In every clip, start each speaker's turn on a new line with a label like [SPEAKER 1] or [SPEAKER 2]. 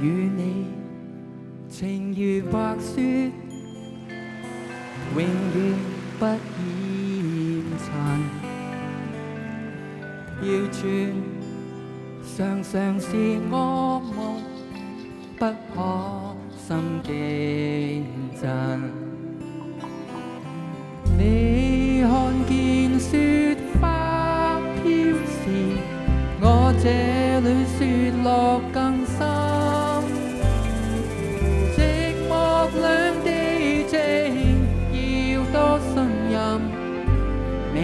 [SPEAKER 1] 與你情如白雪，永遠不厭殘。謠傳常常是惡夢，不可心驚震。你看見雪花飄時，我這裏雪落更深。兩地情要多信任，明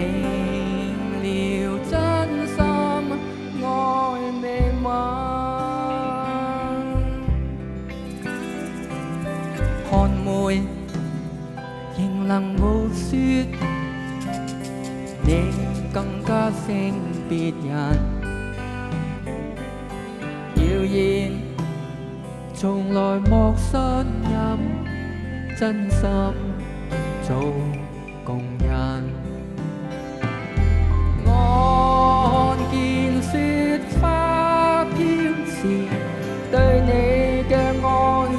[SPEAKER 1] 了真心愛未泯。寒梅仍能傲雪，你更加勝別人。謠言從來莫信任，真心做共人。我看見雪花飄時，對你嘅愛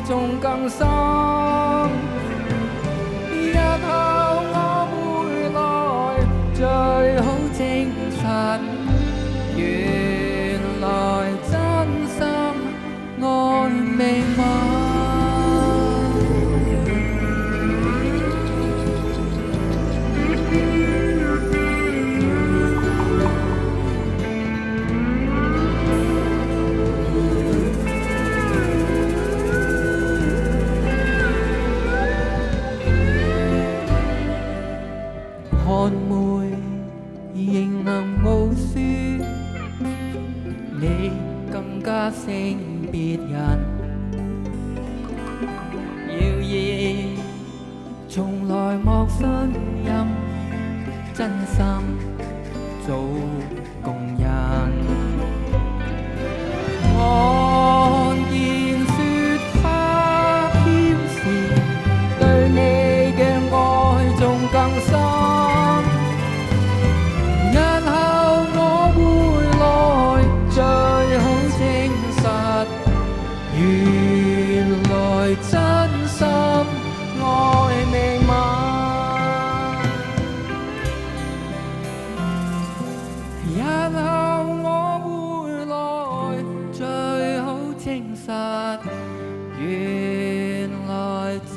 [SPEAKER 1] 仲更深。日後我回來，最好證實，原來真心愛未泯。寒梅仍能傲雪，你更加勝別人。謠言從來莫信任，真心做共人。我看見雪花飄時，對你嘅愛仲更深。原來真心愛未泯，日後我回來最好證實，原來真